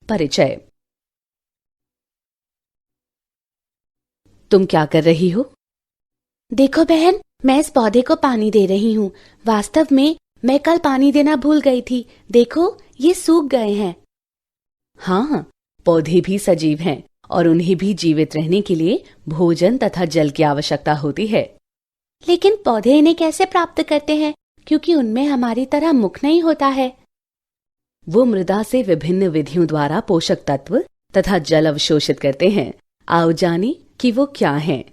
परिचय। तुम क्या कर रही हो? देखो बहन, मैं इस पौधे को पानी दे रही हूँ। वास्तव में मैं कल पानी देना भूल गई थी। देखो, ये सूख गए हैं। हाँ, पौधे भी सजीव हैं और उन्हें भी जीवित रहने के लिए भोजन तथा जल की आवश्यकता होती है। लेकिन पौधे इन्हें कैसे प्राप्त करते हैं? क्योंकि उनमें हमारी तरह मुख नहीं होता है। वो मृदा से विभिन्न विधियों द्वारा पोषक तत्व तथा जल अवशोषित करते हैं। आओ जाने कि वो क्या हैं।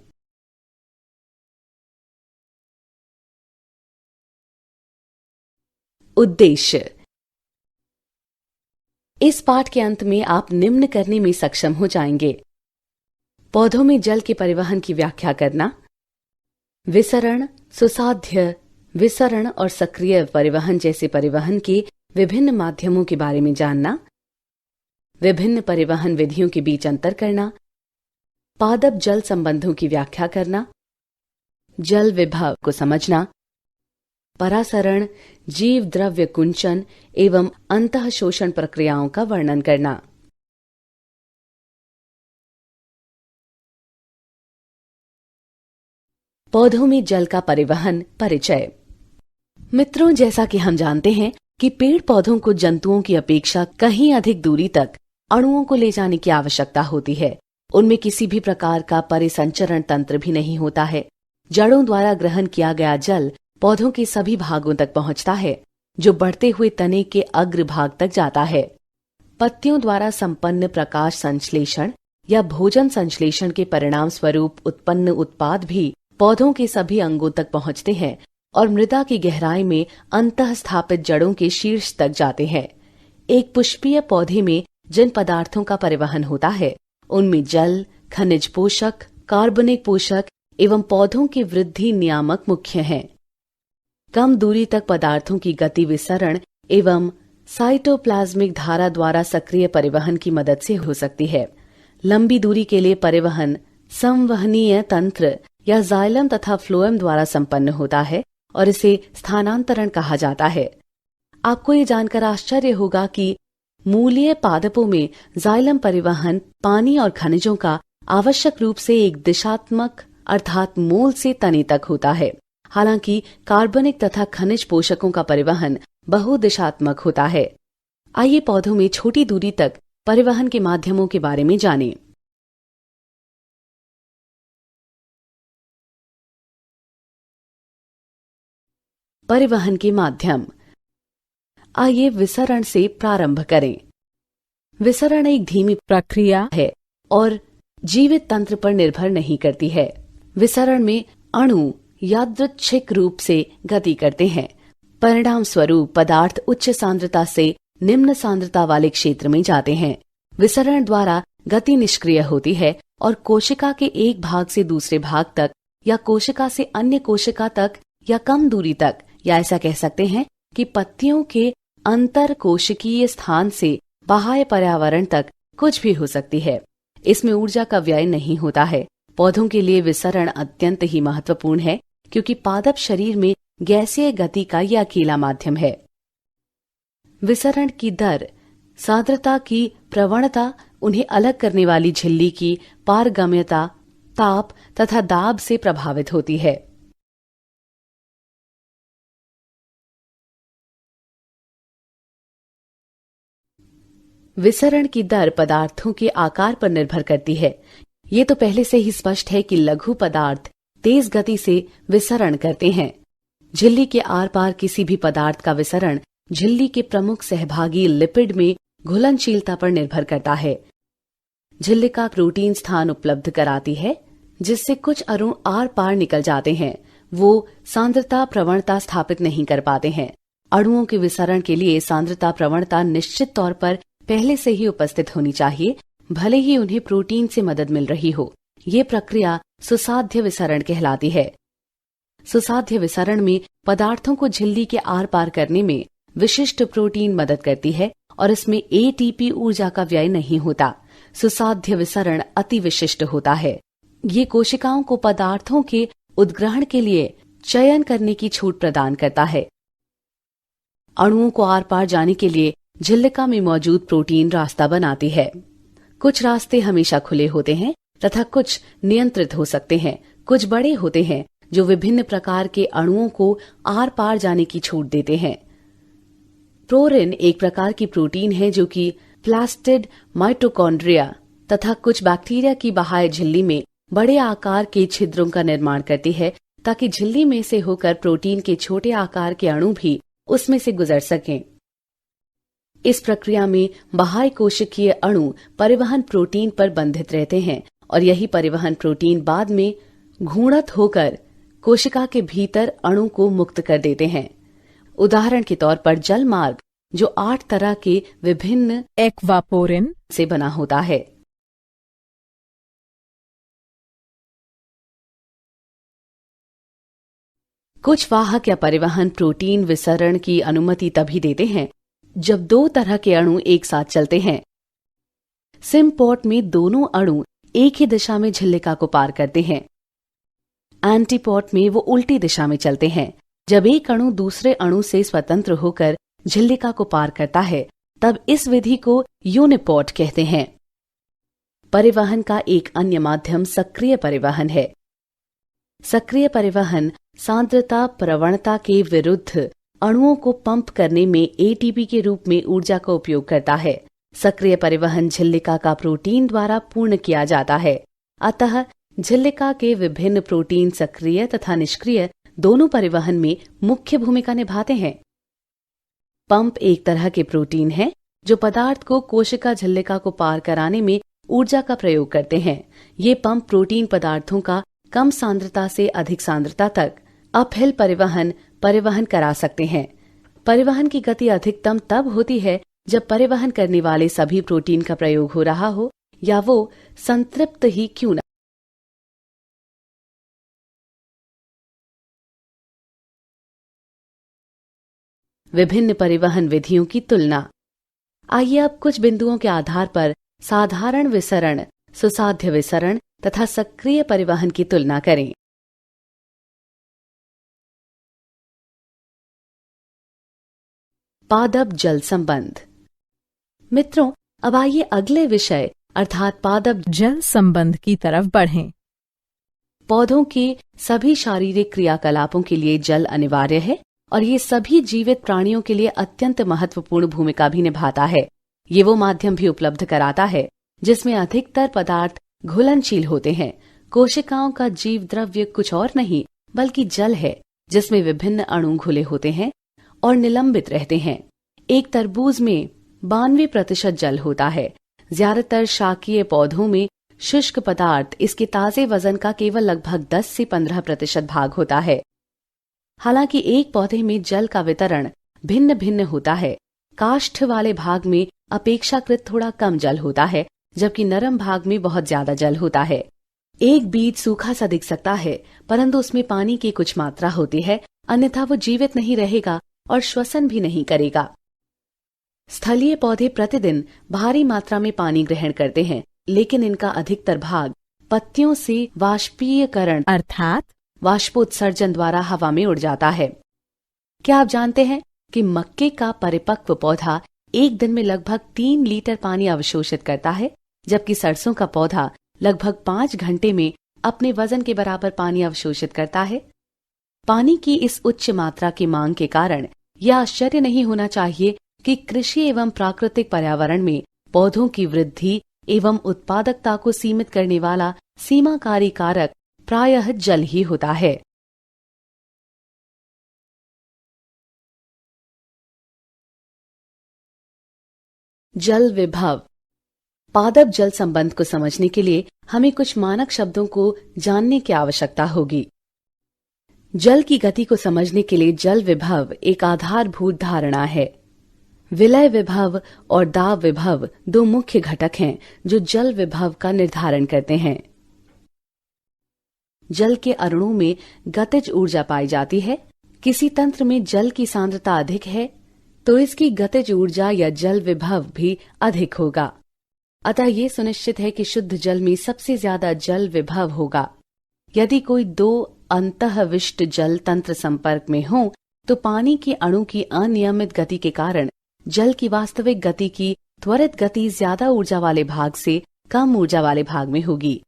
उद्देश्य। इस पाठ के अंत में आप निम्न करने में सक्षम हो जाएंगे: पौधों में जल के परिवहन की व्याख्या करना, विसरण, सुसाध्य विसरण और सक्रिय परिवहन जैसे परिवहन के विभिन्न माध्यमों के बारे में जानना, विभिन्न परिवहन विधियों के बीच अंतर करना, पादप जल संबंधों की व्याख्या करना, जल विभव को समझना, परासरण, जीव द्रव्य कुंचन एवं अंतः शोषण प्रक्रियाओं का वर्णन करना। पौधों में जल का परिवहन। परिचय। मित्रों, जैसा कि हम जानते हैं कि पेड़ पौधों को जंतुओं की अपेक्षा कहीं अधिक दूरी तक अणुओं को ले जाने की आवश्यकता होती है। उनमें किसी भी प्रकार का परिसंचरण तंत्र भी नहीं होता है। जड़ों द्वारा ग्रहण किया गया जल पौधों के सभी भागों तक पहुंचता है, जो बढ़ते हुए तने के अग्र भाग तक जाता है। पत्तियों द्वारा संपन्न प्रकाश संश्लेषण या भोजन संश्लेषण के परिणाम स्वरूप उत्पन्न उत्पाद भी पौधों के सभी अंगों तक पहुंचते हैं और मृदा की गहराई में अंतः स्थापित जड़ों के शीर्ष तक जाते हैं। एक पुष्पीय पौधे में जिन पदार्थों का परिवहन होता है, उनमें जल, खनिज पोषक, कार्बनिक पोषक एवं पौधों की वृद्धि नियामक मुख्य हैं। कम दूरी तक पदार्थों की गति विसरण एवं साइटोप्लाज्मिक धारा द्वारा सक्रिय परिवहन की मदद से हो सकती है। लंबी दूरी के लिए परिवहन संवहनीय तंत्र या जाइलम तथा फ्लोएम द्वारा संपन्न होता है और इसे स्थानांतरण कहा जाता है। आपको ये जानकर आश्चर्य होगा कि मूलीय पादपों में जाइलम परिवहन पानी और खनिजों का आवश्यक रूप से एक दिशात्मक अर्थात मूल से तने तक होता है। हालांकि कार्बनिक तथा खनिज पोषकों का परिवहन बहुदिशात्मक होता है। आइए पौधों में छोटी दूरी तक परिवहन के माध्यमों के बारे में जानें। परिवहन के माध्यम। आइए विसरण से प्रारंभ करें। विसरण एक धीमी प्रक्रिया है और जीवित तंत्र पर निर्भर नहीं करती है। विसरण में अणु यादृच्छिक रूप से गति करते हैं। परिणाम स्वरूप पदार्थ उच्च सांद्रता से निम्न सांद्रता वाले क्षेत्र में जाते हैं। विसरण द्वारा गति निष्क्रिय होती है और कोशिका के एक भाग से दूसरे भाग तक या कोशिका से अन्य कोशिका तक या कम दूरी तक, या ऐसा कह सकते हैं कि पत्तियों के अंतर कोशिकीय स्थान से बाह्य पर्यावरण तक कुछ भी हो सकती है। इसमें ऊर्जा का व्यय नहीं होता है। पौधों के लिए विसरण अत्यंत ही महत्वपूर्ण है, क्योंकि पादप शरीर में गैसीय गति का यह अकेला माध्यम है। विसरण की दर, सांद्रता की प्रवणता, उन्हें अलग करने वाली झिल्ली की पारगम्यता, ताप तथा दाब से प्रभावित होती है। विसरण की दर पदार्थों के आकार पर निर्भर करती है। ये तो पहले से ही स्पष्ट है कि लघु पदार्थ तेज गति से विसरण करते हैं। झिल्ली के आर पार किसी भी पदार्थ का विसरण झिल्ली के प्रमुख सहभागी लिपिड में घुलनशीलता पर निर्भर करता है। झिल्लिका प्रोटीन स्थान उपलब्ध कराती है, जिससे कुछ अणु आर पार निकल जाते हैं। वो सांद्रता प्रवणता स्थापित नहीं कर पाते हैं। अणुओं के विसरण के लिए सांद्रता प्रवणता निश्चित तौर पर पहले से ही उपस्थित होनी चाहिए, भले ही उन्हें प्रोटीन से मदद मिल रही हो। ये प्रक्रिया सुसाध्य विसरण कहलाती है। सुसाध्य विसरण में पदार्थों को झिल्ली के आर पार करने में विशिष्ट प्रोटीन मदद करती है और इसमें एटीपी ऊर्जा का व्यय नहीं होता। सुसाध्य विसरण अति विशिष्ट होता है। ये कोशिकाओं को पदार्थों के उद्ग्रहण के लिए चयन करने की छूट प्रदान करता है। अणुओं को आर पार जाने के लिए झिल्लिका में मौजूद प्रोटीन रास्ता बनाती है। कुछ रास्ते हमेशा खुले होते हैं तथा कुछ नियंत्रित हो सकते हैं। कुछ बड़े होते हैं जो विभिन्न प्रकार के अणुओं को आर पार जाने की छूट देते हैं। प्रोरिन एक प्रकार की प्रोटीन है जो कि प्लास्टिड माइटोकॉन्ड्रिया तथा कुछ बैक्टीरिया की बाह्य झिल्ली में बड़े आकार के छिद्रों का निर्माण करती है, ताकि झिल्ली में से होकर प्रोटीन के छोटे आकार के अणु भी उसमें से गुजर सकें। इस प्रक्रिया में बाह्य कोशिकीय अणु परिवहन प्रोटीन पर बंधित रहते हैं और यही परिवहन प्रोटीन बाद में घूर्णित होकर कोशिका के भीतर अणु को मुक्त कर देते हैं। उदाहरण के तौर पर जल मार्ग, जो 8 तरह के विभिन्न एक्वापोरिन से बना होता है। कुछ वाहक या परिवहन प्रोटीन विसरण की अनुमति तभी देते हैं जब 2 तरह के अणु एक साथ चलते हैं। सिम्पोर्ट में दोनों अणु एक ही दिशा में झिल्लिका को पार करते हैं। एंटीपोर्ट में वो उल्टी दिशा में चलते हैं। जब एक अणु दूसरे अणु से स्वतंत्र होकर झिल्लिका को पार करता है, तब इस विधि को यूनिपोर्ट कहते हैं। परिवहन का एक अन्य माध्यम सक्रिय परिवहन है। सक्रिय परिवहन सांद्रता प्रवणता के विरुद्ध अणुओं को पंप करने में एटीपी के रूप में ऊर्जा का उपयोग करता है। सक्रिय परिवहन झिल्लिका का प्रोटीन द्वारा पूर्ण किया जाता है। अतः झिल्लिका के विभिन्न प्रोटीन सक्रिय तथा निष्क्रिय दोनों परिवहन में मुख्य भूमिका निभाते हैं। पंप एक तरह के प्रोटीन है जो पदार्थ को कोशिका झिल्लिका को पार कराने में ऊर्जा का प्रयोग करते हैं। ये पंप प्रोटीन पदार्थों का कम सांद्रता से अधिक सांद्रता तक अपहिल परिवहन करा सकते हैं। परिवहन की गति अधिकतम तब होती है जब परिवहन करने वाले सभी प्रोटीन का प्रयोग हो रहा हो या वो संतृप्त ही क्यों न। विभिन्न परिवहन विधियों की तुलना। आइए अब कुछ बिंदुओं के आधार पर साधारण विसरण, सुसाध्य विसरण तथा सक्रिय परिवहन की तुलना करें। पादप जल संबंध। मित्रों, अब आइए अगले विषय अर्थात पादप जल संबंध की तरफ बढ़ें। पौधों के सभी शारीरिक क्रियाकलापों के लिए जल अनिवार्य है और ये सभी जीवित प्राणियों के लिए अत्यंत महत्वपूर्ण भूमिका भी निभाता है। ये वो माध्यम भी उपलब्ध कराता है जिसमें अधिकतर पदार्थ घुलनशील होते हैं। कोशिकाओं का जीव द्रव्य कुछ और नहीं बल्कि जल है, जिसमें विभिन्न अणु घुले होते हैं और निलंबित रहते हैं। एक तरबूज में 92% जल होता है। ज्यादातर शाकीय पौधों में शुष्क पदार्थ इसके ताजे वजन का केवल लगभग 10 से 15% भाग होता है। हालांकि एक पौधे में जल का वितरण भिन्न भिन्न होता है। काष्ठ वाले भाग में अपेक्षाकृत थोड़ा कम जल होता है, जबकि नरम भाग में बहुत ज्यादा जल होता है। एक बीज सूखा सा दिख सकता है, परंतु उसमें पानी की कुछ मात्रा होती है, अन्यथा वो जीवित नहीं रहेगा और श्वसन भी नहीं करेगा। स्थलीय पौधे प्रतिदिन भारी मात्रा में पानी ग्रहण करते हैं, लेकिन इनका अधिकतर भाग पत्तियों से वाष्पीयकरण अर्थात वाष्पोत्सर्जन द्वारा हवा में उड़ जाता है। क्या आप जानते हैं कि मक्के का परिपक्व पौधा एक दिन में लगभग 3 लीटर पानी अवशोषित करता है, जबकि सरसों का पौधा लगभग 5 घंटे में अपने वजन के बराबर पानी अवशोषित करता है। पानी की इस उच्च मात्रा की मांग के कारण यह आश्चर्य नहीं होना चाहिए कि कृषि एवं प्राकृतिक पर्यावरण में पौधों की वृद्धि एवं उत्पादकता को सीमित करने वाला सीमाकारी कारक प्रायः जल ही होता है। जल विभव। पादप जल संबंध को समझने के लिए हमें कुछ मानक शब्दों को जानने की आवश्यकता होगी। जल की गति को समझने के लिए जल विभव एक आधारभूत धारणा है। विलय विभव और दाब विभव 2 मुख्य घटक हैं जो जल विभव का निर्धारण करते हैं। जल के अणु में गतिज ऊर्जा पाई जाती है। किसी तंत्र में जल की सांद्रता अधिक है तो इसकी गतिज ऊर्जा या जल विभव भी अधिक होगा। अतः ये सुनिश्चित है कि शुद्ध जल में सबसे ज्यादा जल विभव होगा। यदि कोई 2 अंतःविष्ट जल तंत्र संपर्क में हो तो पानी के अणु की अनियमित गति के कारण जल की वास्तविक गति की त्वरित गति ज्यादा ऊर्जा वाले भाग से कम ऊर्जा वाले भाग में होगी।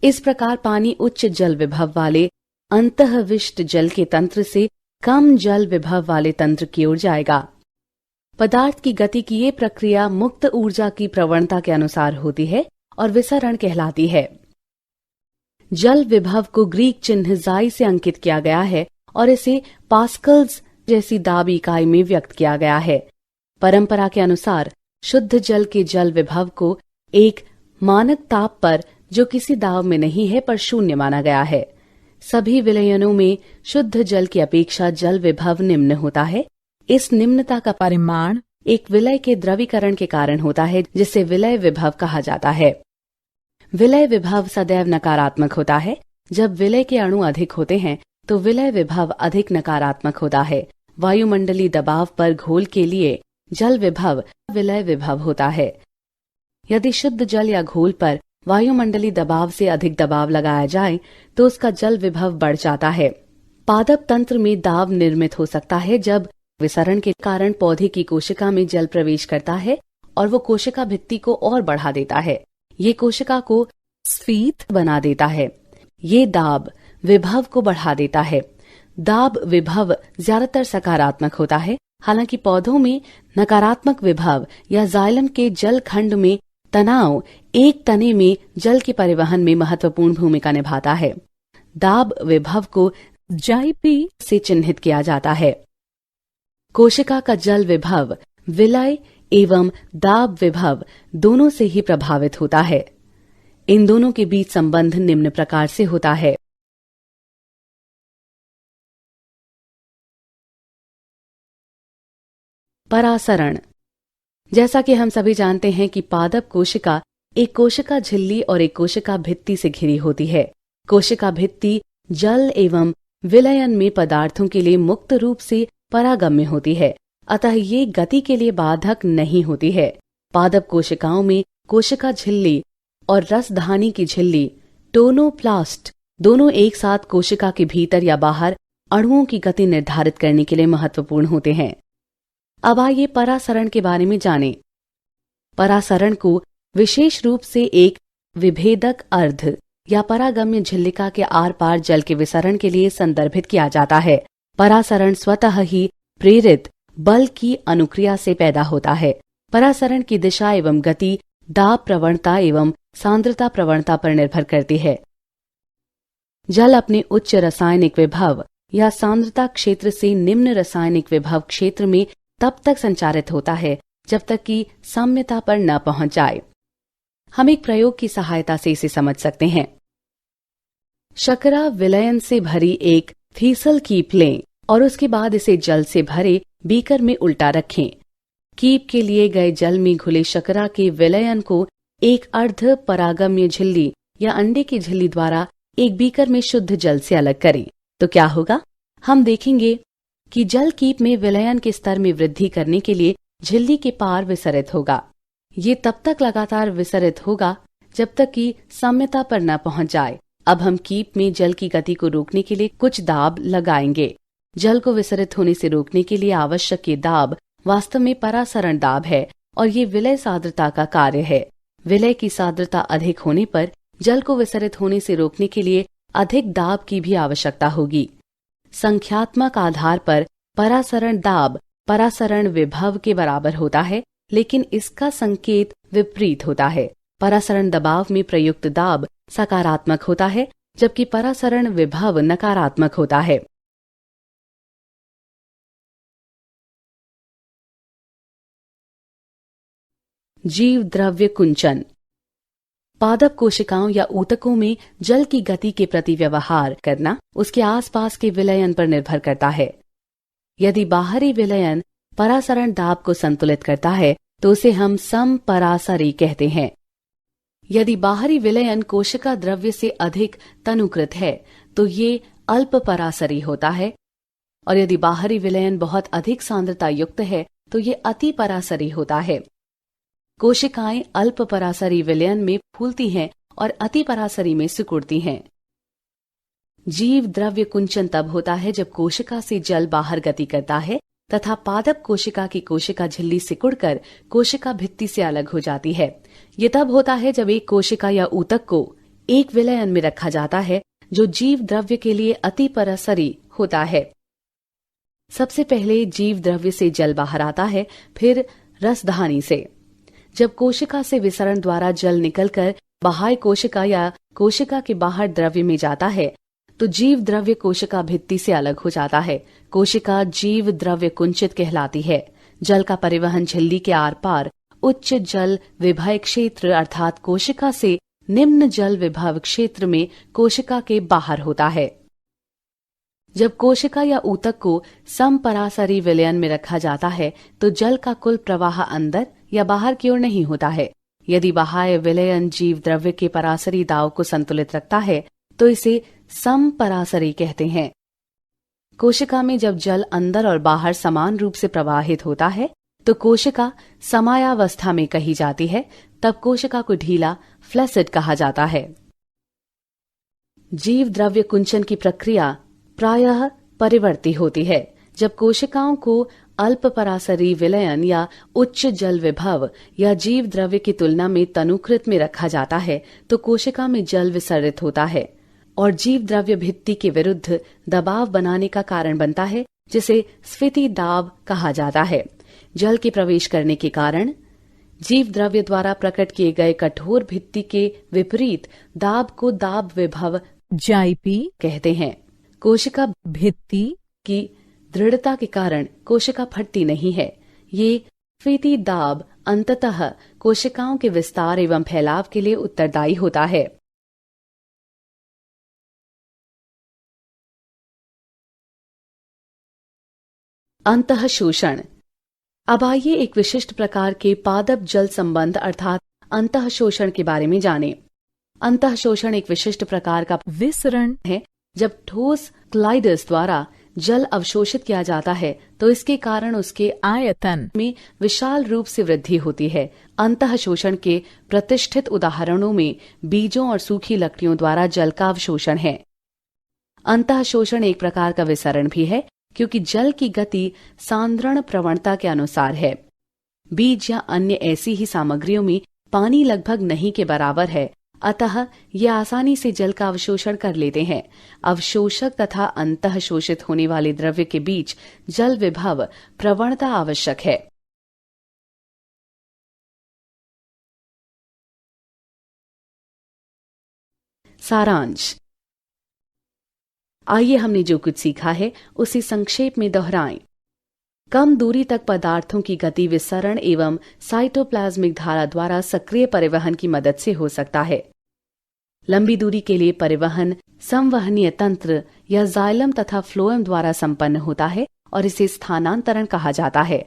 इस प्रकार पानी उच्च जल विभव वाले अंतःविष्ट जल के तंत्र से कम जल विभव वाले तंत्र की ओर जाएगा। पदार्थ की गति की ये प्रक्रिया मुक्त ऊर्जा की प्रवणता के अनुसार होती है और विसरण कहलाती है। जल विभव को ग्रीक चिन्ह जाई से अंकित किया गया है और इसे पास्कल्स जैसी दाब इकाई में व्यक्त किया गया है। परंपरा के अनुसार शुद्ध जल के जल विभव को एक मानक ताप पर, जो किसी दाब में नहीं है, पर शून्य माना गया है। सभी विलयनों में शुद्ध जल की अपेक्षा जल विभव निम्न होता है। इस निम्नता का परिमाण एक विलय के द्रवीकरण के कारण होता है, जिसे विलय विभव कहा जाता है। विलय विभव सदैव नकारात्मक होता है। जब विलय के अणु अधिक होते हैं तो विलय विभव अधिक नकारात्मक होता है। वायुमंडलीय दबाव पर घोल के लिए जल विभव विलय विभव होता है। यदि शुद्ध जल या घोल पर वायुमंडलीय दबाव से अधिक दबाव लगाया जाए तो उसका जल विभव बढ़ जाता है। पादप तंत्र में दाब निर्मित हो सकता है जब विसरण के कारण पौधे की कोशिका में जल प्रवेश करता है और वो कोशिका भित्ति को और बढ़ा देता है। ये कोशिका को स्फीत बना देता है। ये दाब विभव को बढ़ा देता है। दाब विभव ज्यादातर सकारात्मक होता है। हालांकि पौधों में नकारात्मक विभव या जाइलम के जल खंड में तनाव एक तने में जल के परिवहन में महत्वपूर्ण भूमिका निभाता है। दाब विभव को जाइपी से चिन्हित किया जाता है। कोशिका का जल विभव विलय एवं दाब विभव दोनों से ही प्रभावित होता है। इन दोनों के बीच संबंध निम्न प्रकार से होता है। परासरण। जैसा कि हम सभी जानते हैं कि पादप कोशिका एक कोशिका झिल्ली और एक कोशिका भित्ति से घिरी होती है। कोशिका भित्ति जल एवं विलयन में पदार्थों के लिए मुक्त रूप से परागम्य होती है, अतः ये गति के लिए बाधक नहीं होती है। पादप कोशिकाओं में कोशिका झिल्ली और रसधानी की झिल्ली टोनोप्लास्ट दोनों एक साथ कोशिका के भीतर या बाहर अणुओं की गति निर्धारित करने के लिए महत्वपूर्ण होते हैं। अब आइए परासरण के बारे में जानें। परासरण को विशेष रूप से एक विभेदक अर्ध या परागम्य झिल्लिका के आर पार जल के विसरण के लिए संदर्भित किया जाता है। परासरण स्वतः ही प्रेरित बल की अनुक्रिया से पैदा होता है। परासरण की दिशा एवं गति दाब प्रवणता एवं सांद्रता प्रवणता पर निर्भर करती है। जल अपने उच्च रासायनिक विभव या सांद्रता क्षेत्र से निम्न रासायनिक विभव क्षेत्र में तब तक संचारित होता है जब तक कि साम्यता पर न पहुंच जाए। हम एक प्रयोग की सहायता से इसे समझ सकते हैं। शकरा विलयन से भरी एक थीसल कीप लें और उसके बाद इसे जल से भरे बीकर में उल्टा रखें। कीप के लिए गए जल में घुले शकरा के विलयन को एक अर्ध परागम्य झिल्ली या अंडे की झिल्ली द्वारा एक बीकर में शुद्ध जल से अलग करें तो क्या होगा? हम देखेंगे कि जल कीप में विलयन के स्तर में वृद्धि करने के लिए झिल्ली के पार विसरित होगा। ये तब तक लगातार विसरित होगा जब तक कि साम्यता पर न पहुंच जाए। अब हम कीप में जल की गति को रोकने के लिए कुछ दाब लगाएंगे। जल को विसरित होने से रोकने के लिए आवश्यक ये दाब वास्तव में परासरण दाब है और ये विलय सांद्रता का कार्य है। विलय की सांद्रता अधिक होने पर जल को विसरित होने से रोकने के लिए अधिक दाब की भी आवश्यकता होगी। संख्यात्मक आधार पर परासरण दाब परासरण विभव के बराबर होता है, लेकिन इसका संकेत विपरीत होता है। परासरण दबाव में प्रयुक्त दाब सकारात्मक होता है जबकि परासरण विभव नकारात्मक होता है। जीव द्रव्य कुंचन। पादप कोशिकाओं या ऊतकों में जल की गति के प्रति व्यवहार करना उसके आसपास के विलयन पर निर्भर करता है। यदि बाहरी विलयन परासरण दाब को संतुलित करता है तो उसे हम समपरासरी कहते हैं। यदि बाहरी विलयन कोशिका द्रव्य से अधिक तनुकृत है तो ये अल्प परासरी होता है, और यदि बाहरी विलयन बहुत अधिक सांद्रता युक्त है तो ये अति परासरी होता है। कोशिकाएं अल्प परासरी विलयन में फूलती हैं और अति परासरी में सिकुड़ती हैं। जीव द्रव्य कुंचन तब होता है जब कोशिका से जल बाहर गति करता है तथा पादप कोशिका की कोशिका झिल्ली सिकुड़कर कोशिका भित्ति से अलग हो जाती है। ये तब होता है जब एक कोशिका या ऊतक को एक विलयन में रखा जाता है जो जीव द्रव्य के लिए अति परासरी होता है। सबसे पहले जीव द्रव्य से जल बाहर आता है, फिर रसधानी से। जब कोशिका से विसरण द्वारा जल निकलकर बाह्य कोशिका या कोशिका के बाहर द्रव्य में जाता है तो जीव द्रव्य कोशिका भित्ति से अलग हो जाता है। कोशिका जीव द्रव्य कुंचित कहलाती है। जल का परिवहन झिल्ली के आर पार उच्च जल विभव क्षेत्र अर्थात कोशिका से निम्न जल विभव क्षेत्र में कोशिका के बाहर होता है। जब कोशिका या ऊतक को समपरासरी विलयन में रखा जाता है तो जल का कुल प्रवाह अंदर या बाहर की ओर नहीं होता है। यदि बाह्य विलयन जीव द्रव्य के परासरी दाव को संतुलित रखता है तो इसे समपरासरी कहते हैं। कोशिका में जब जल अंदर और बाहर समान रूप से प्रवाहित होता है तो कोशिका समायावस्था में कही जाती है। तब कोशिका को ढीला फ्लैसिड कहा जाता है। जीव द्रव्य कुंचन की प्रक्रिया प्रायः परिवर्ती होती है। जब कोशिकाओं को अल्प परासरी विलयन या उच्च जल विभव या जीव द्रव्य की तुलना में तनुकृत में रखा जाता है तो कोशिका में जल विसर्जित होता है और जीव द्रव्य भित्ति के विरुद्ध दबाव बनाने का कारण बनता है, जिसे स्फीति दाब कहा जाता है। जल के प्रवेश करने के कारण जीव द्रव्य द्वारा प्रकट किए गए कठोर भित्ति के विपरीत दाब को दाब विभव जाइपी कहते हैं। कोशिका भित्ति की दृढ़ता के कारण कोशिका फटती नहीं है। ये स्फीति दाब अंततः कोशिकाओं के विस्तार एवं फैलाव के लिए उत्तरदायी होता है। अंतः शोषण। अब आइए एक विशिष्ट प्रकार के पादप जल संबंध अर्थात अंतः शोषण के बारे में जानें। अंतः शोषण एक विशिष्ट प्रकार का विसरण है। जब ठोस क्लाइडस द्वारा जल अवशोषित किया जाता है तो इसके कारण उसके आयतन में विशाल रूप से वृद्धि होती है। अंतः शोषण के प्रतिष्ठित उदाहरणों में बीजों और सूखी लकड़ियों द्वारा जल का अवशोषण है। अंतः शोषण एक प्रकार का विसरण भी है क्योंकि जल की गति सांद्रण प्रवणता के अनुसार है। बीज या अन्य ऐसी ही सामग्रियों में पानी लगभग नहीं के बराबर है, अतः ये आसानी से जल का अवशोषण कर लेते हैं। अवशोषक तथा अंतः शोषित होने वाले द्रव्य के बीच जल विभव प्रवणता आवश्यक है। सारांश। आइए हमने जो कुछ सीखा है उसे संक्षेप में दोहराएं। कम दूरी तक पदार्थों की गति विसरण एवं साइटोप्लाज्मिक धारा द्वारा सक्रिय परिवहन की मदद से हो सकता है। लंबी दूरी के लिए परिवहन संवहनीय तंत्र या जाइलम तथा फ्लोएम द्वारा संपन्न होता है और इसे स्थानांतरण कहा जाता है।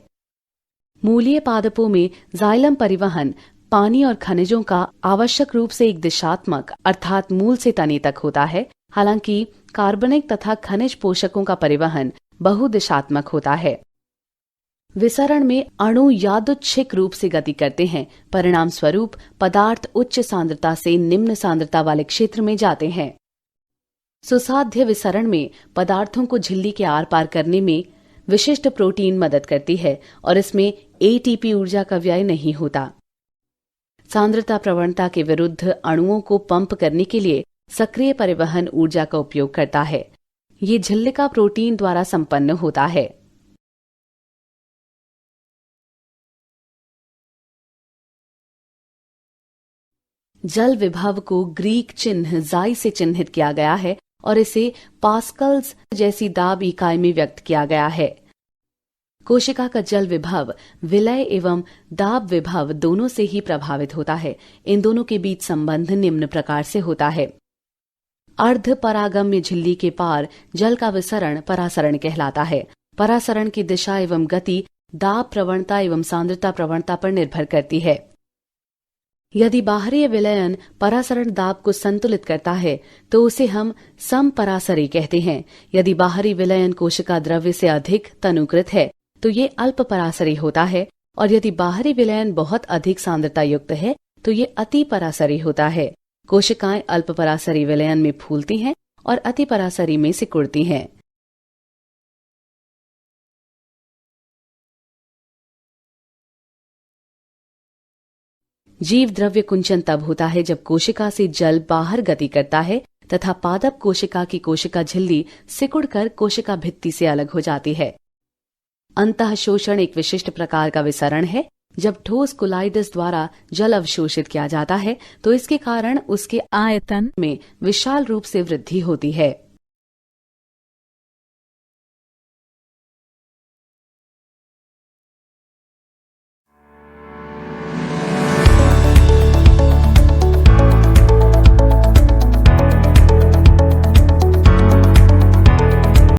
मूलीय पादपों में जाइलम परिवहन पानी और खनिजों का आवश्यक रूप से एक दिशात्मक अर्थात मूल से तने तक होता है, हालांकि कार्बनिक तथा खनिज पोषकों का परिवहन बहुदिशात्मक होता है। विसरण में अणु यादृच्छिक रूप से गति करते हैं, परिणाम स्वरूप पदार्थ उच्च सांद्रता से निम्न सांद्रता वाले क्षेत्र में जाते हैं। सुसाध्य विसरण में पदार्थों को झिल्ली के आर पार करने में विशिष्ट प्रोटीन मदद करती है और इसमें एटीपी ऊर्जा का व्यय नहीं होता। सांद्रता प्रवणता के विरुद्ध अणुओं को पंप करने के लिए सक्रिय परिवहन ऊर्जा का उपयोग करता है। ये झिल्लिका प्रोटीन द्वारा संपन्न होता है। जल विभव को ग्रीक चिन्ह जाई से चिन्हित किया गया है और इसे पास्कल्स जैसी दाब इकाई में व्यक्त किया गया है। कोशिका का जल विभव विलय एवं दाब विभव दोनों से ही प्रभावित होता है। इन दोनों के बीच संबंध निम्न प्रकार से होता है। अर्ध परागम्य झिल्ली के पार जल का विसरण परासरण कहलाता है। परासरण की दिशा एवं गति दाब प्रवणता एवं सांद्रता प्रवणता पर निर्भर करती है। यदि बाहरी विलयन परासरण दाब को संतुलित करता है तो उसे हम समपरासरी कहते हैं। यदि बाहरी विलयन कोशिका द्रव्य से अधिक तनुकृत है तो ये अल्प परासरी होता है और यदि बाहरी विलयन बहुत अधिक सांद्रता युक्त है तो ये अति परासरी होता है। कोशिकाएं अल्प परासरी विलयन में फूलती हैं और अतिपराशरी में सिकुड़ती हैं। जीव द्रव्य कुंचन तब होता है जब कोशिका से जल बाहर गति करता है तथा पादप कोशिका की कोशिका झिल्ली सिकुड़कर कोशिका भित्ति से अलग हो जाती है। अंतःशोषण एक विशिष्ट प्रकार का विसरण है। जब ठोस कोलाइडस द्वारा जल अवशोषित किया जाता है तो इसके कारण उसके आयतन में विशाल रूप से वृद्धि होती है।